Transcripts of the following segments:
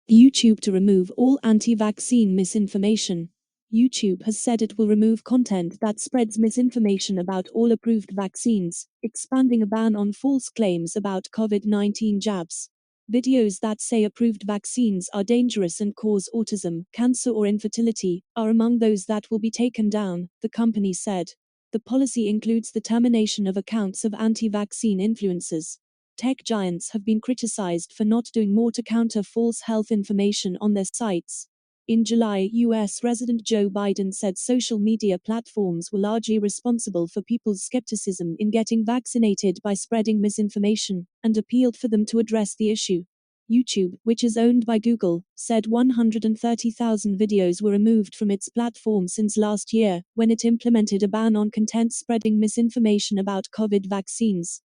YouTube to remove all anti-vaccine misinformation. YouTube has said it will remove content that spreads misinformation about all approved vaccines, expanding a ban on false claims about COVID-19 jabs. Videos that say approved vaccines are dangerous and cause autism, cancer or infertility are among those that will be taken down, the company said. The policy includes the termination of accounts of anti-vaccine influencers. Tech giants have been criticized for not doing more to counter false health information on their sites. In July, US President Joe Biden said social media platforms were largely responsible for people's skepticism in getting vaccinated by spreading misinformation, and appealed for them to address the issue. YouTube, which is owned by Google, said 130,000 videos were removed from its platform since last year, when it implemented a ban on content spreading misinformation about COVID vaccines.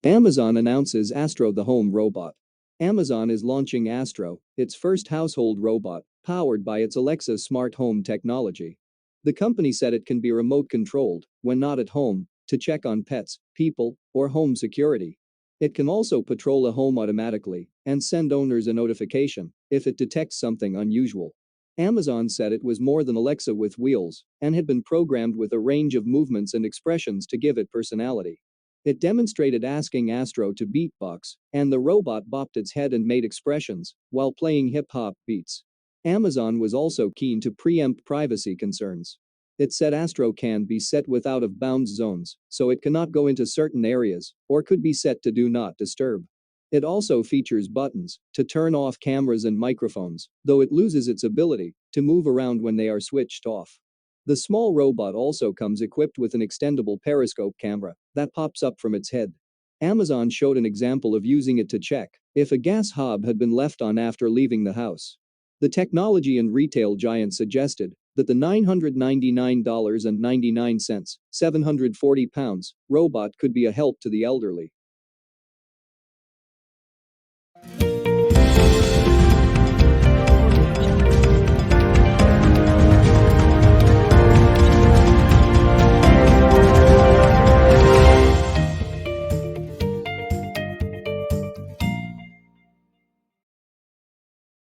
Amazon announces Astro, the home robot. Amazon is launching Astro, its first household robot, powered by its Alexa smart home technology. The company said it can be remote controlled, when not at home, to check on pets, people, or home security. It can also patrol a home automatically and send owners a notification if it detects something unusual. Amazon said it was more than Alexa with wheels and had been programmed with a range of movements and expressions to give it personality. It demonstrated asking Astro to beatbox, and the robot bopped its head and made expressions while playing hip-hop beats. Amazon was also keen to preempt privacy concerns. It said Astro can be set with out-of-bounds zones, so it cannot go into certain areas, or could be set to do not disturb. It also features buttons to turn off cameras and microphones, though it loses its ability to move around when they are switched off. The small robot also comes equipped with an extendable periscope camera that pops up from its head. Amazon showed an example of using it to check if a gas hob had been left on after leaving the house. The technology and retail giant suggested that the $999.99, 740 pounds, robot could be a help to the elderly.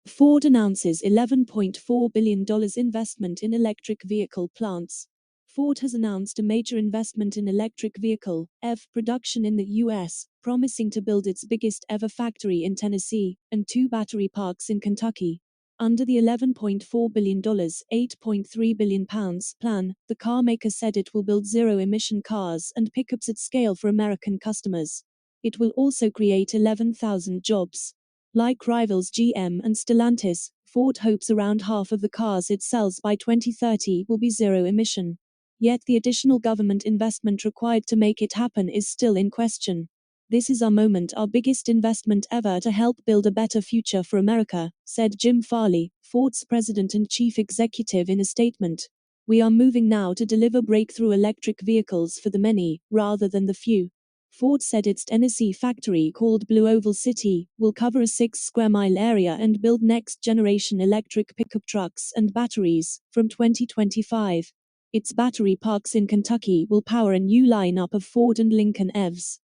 Ford announces $11.4 billion investment in electric vehicle plants. Ford has announced a major investment in electric vehicle (EV) production in the US, promising to build its biggest ever factory in Tennessee and 2 battery parks in Kentucky. Under the $11.4 billion, £8.3 billion plan, the carmaker said it will build zero-emission cars and pickups at scale for American customers. It will also create 11,000 jobs. Like rivals GM and Stellantis, Ford hopes around half of the cars it sells by 2030 will be zero-emission. Yet the additional government investment required to make it happen is still in question. "This is our moment, our biggest investment ever to help build a better future for America," said Jim Farley, Ford's president and chief executive in a statement. "We are moving now to deliver breakthrough electric vehicles for the many, rather than the few." Ford said its Tennessee factory, called Blue Oval City, will cover a 6-square-mile area and build next-generation electric pickup trucks and batteries from 2025. Its battery parks in Kentucky will power a new lineup of Ford and Lincoln EVs.